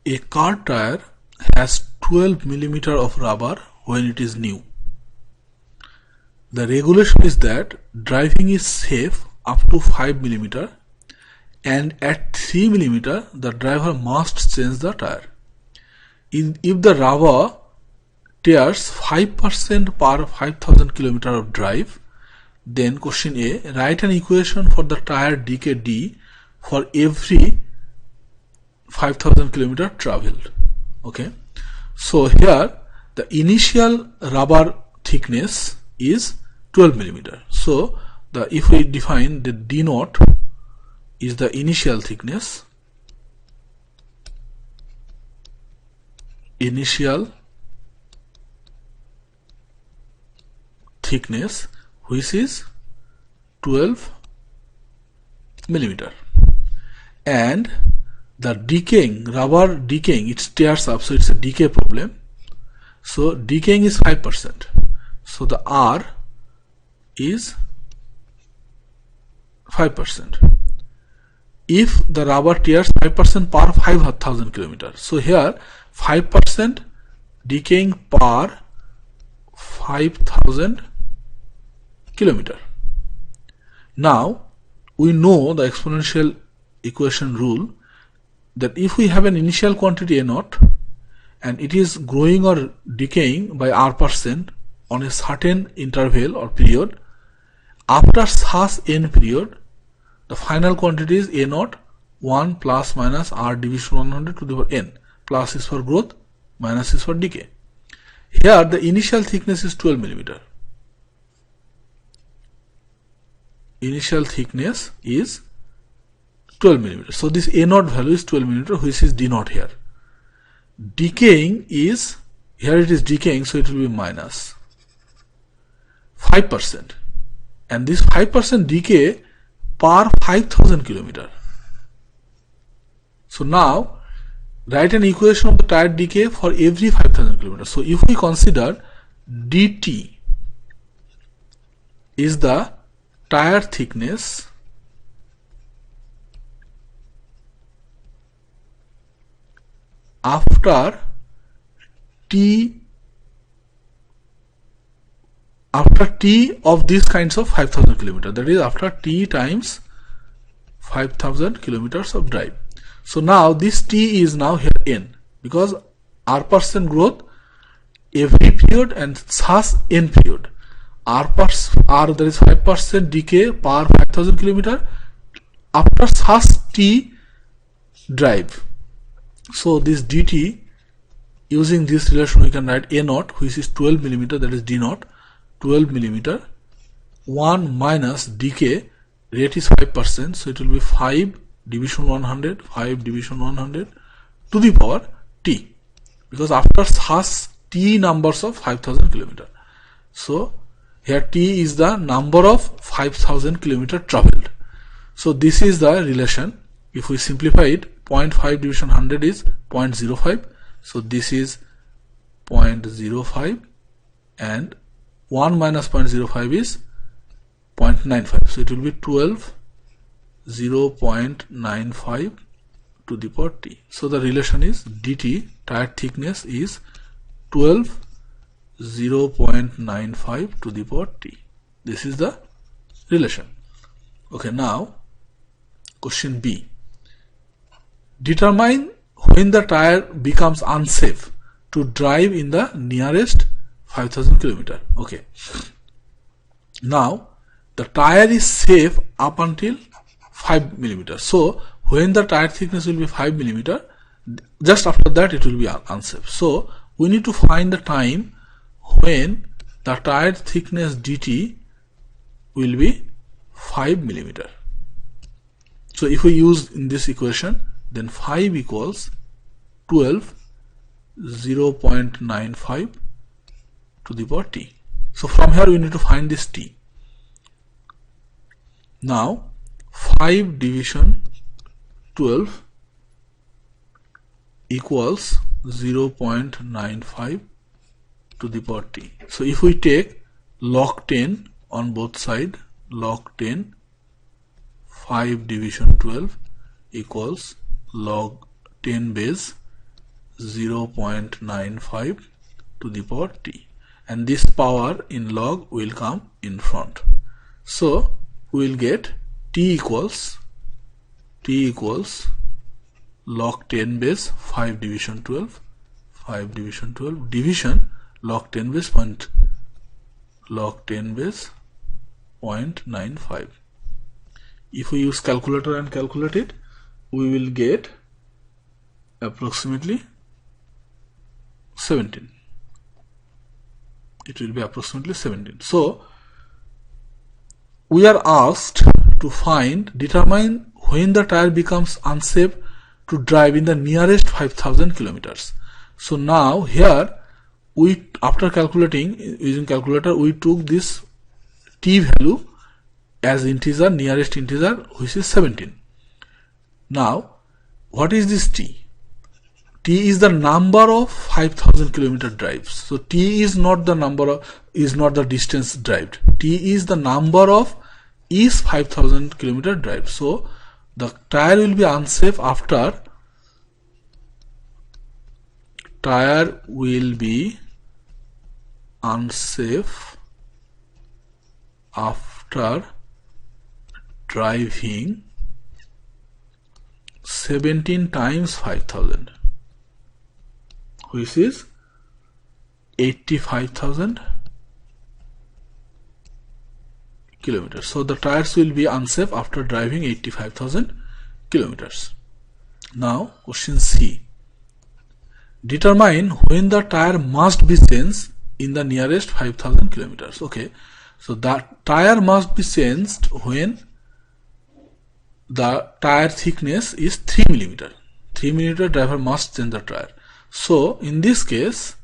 A car tire has 12 millimeter of rubber when it is new. The regulation is that driving is safe up to 5 millimeter, and at 3 millimeter the driver must change the tire. If the rubber tears 5% per 5000 km of drive, then question A, write an equation for the tire decay D for every 5000 km traveled. Okay, so here the initial rubber thickness is 12 millimeter. So if we define the D naught is the initial thickness, which is 12 millimeter, and the rubber decaying, it tears up, so it's a decay problem. So decaying is 5%, so the R is 5%. If the rubber tears 5% per 5000 km, so here 5% decaying per 5000 km. Now we know the exponential equation rule that if we have an initial quantity A naught and it is growing or decaying by R% on a certain interval or period, after such n period the final quantity is A naught 1 plus minus R division 100 to the power n. Plus is for growth, minus is for decay. Here the initial thickness is 12 millimeter. Initial thickness is 12 millimeter. So this A naught value is 12 millimeter, which is D naught here. Decaying is, here it is decaying, so it will be minus 5%. And this 5% decay per 5000 km. So now write an equation of the tire decay for every 5000 km. So if we consider dt is the tire thickness after t of these kinds of 5000 km, that is after t times 5000 kilometers of drive. So now this t is now here n, because R% growth every period and such n period. R there is 5% decay per 5000 km after such t drive. So this dt, using this relation we can write A naught, which is 12 millimeter, that is D naught 12 millimeter, 1 minus decay rate is 5%, so it will be 5 division 100 to the power t, because after such t numbers of 5000 km. So here t is the number of 5000 km traveled. So this is the relation. If we simplify it, 0.5 division 100 is 0.05, so this is 0.05, and 1 minus 0.05 is 0.95, so it will be 0.95 to the power t. So the relation is dt, tire thickness, is 0.95 to the power t. This is the relation. Okay, now question B. Determine when the tire becomes unsafe to drive in the nearest 5000 km. Okay. Now the tire is safe up until 5 millimeter. So when the tire thickness will be 5 millimeter, just after that it will be unsafe. So we need to find the time when the tire thickness dt will be 5 millimeter. So if we use in this equation, then 5 equals 12 0.95 to the power t. So from here we need to find this t. Now 5 division 12 equals 0.95 to the power t. So if we take log 10 on both sides, log 10, 5 division 12 equals log 10 base 0.95 to the power t, and this power in log will come in front. So we will get t equals log 10 base 5 division 12 division log 10 base 0.95. If we use calculator and calculate it, we will get approximately 17. It will be approximately 17. So we are asked to determine when the tire becomes unsafe to drive in the nearest 5000 kilometers. So now here after calculating using calculator, we took this t value as integer, nearest integer, which is 17. Now what is this t? T is the number of 5000 kilometer drives. So t is not the distance drived. T is the number of each 5000 kilometer drive. So the tire will be unsafe after driving 17 times 5000, which is 85,000 kilometers. So the tires will be unsafe after driving 85,000 kilometers. Now question C. Determine when the tire must be changed in the nearest 5000 kilometers. Okay, so the tire must be changed when the tire thickness is 3 mm. 3 mm driver must change the tire. So in this case,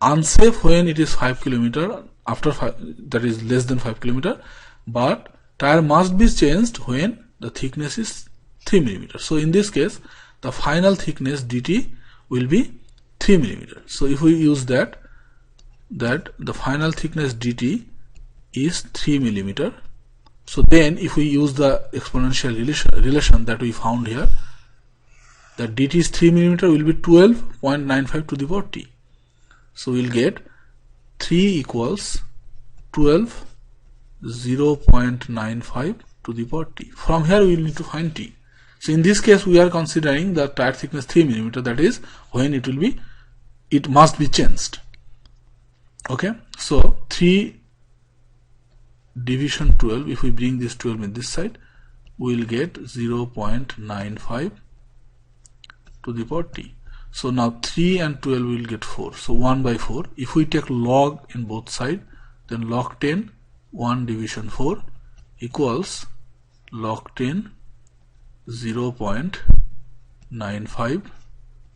unsafe when it is 5 km, after 5, that is less than 5 km, but tire must be changed when the thickness is 3 mm. So in this case, the final thickness dt will be 3 mm. So if we use that the final thickness dt is 3 mm. So then if we use the exponential relation that we found here, that dt is 3 mm will be 12.95 to the power t. So we'll get 3 equals 12 0.95 to the power t. From here we will need to find t. So in this case we are considering the tire thickness 3 mm, that is when it must be changed. Okay, so 3 division 12, if we bring this 12 in this side, we will get 0.95 to the power t. So now 3 and 12 will get 4, so 1 by 4. If we take log in both sides, then log 10 1 division 4 equals log 10 0.95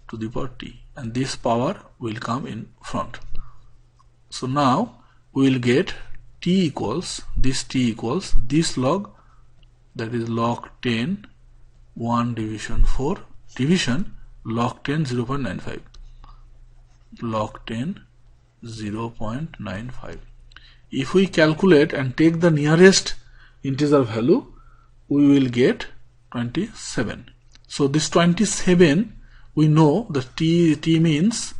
to the power t, and this power will come in front. So now we will get t equals this log, that is log 10 1 division 4 division log 10 0.95, log 10 0.95. If we calculate and take the nearest integer value, we will get 27. So this 27, we know the t means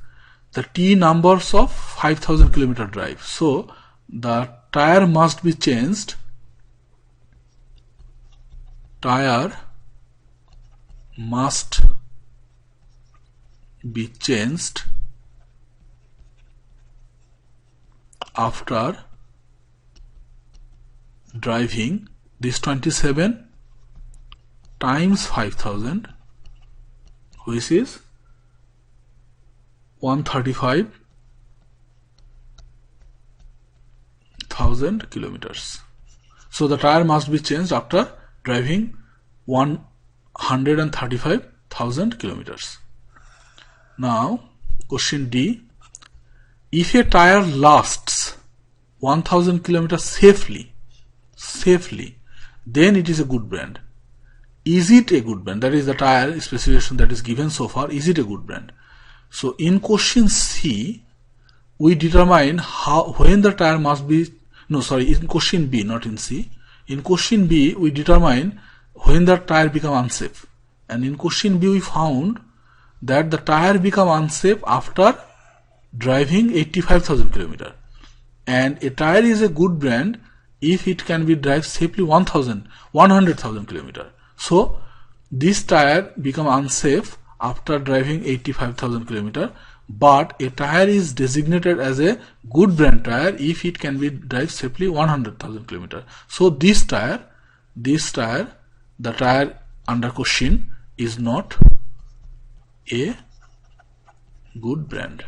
the t numbers of 5000 kilometer drive. So the tire must be changed. Tire must be changed after driving this 27 times 5000, which is 135,000 kilometers. So the tire must be changed after driving 135,000 kilometers. Now question D. If a tire lasts 1000 kilometers safely, then it is a good brand. Is it a good brand? That is the tire specification that is given so far. Is it a good brand? So in question C, we determine when the tire must be, in question B, not in C. In question B, we determine when the tire become unsafe. And in question B, we found that the tire become unsafe after driving 85,000 km. And a tire is a good brand if it can be drive safely 100,000 km. So this tire become unsafe after driving 85,000 km, but a tire is designated as a good brand tire if it can be drive safely 100,000 km. So this tire, the tire under question, is not a good brand.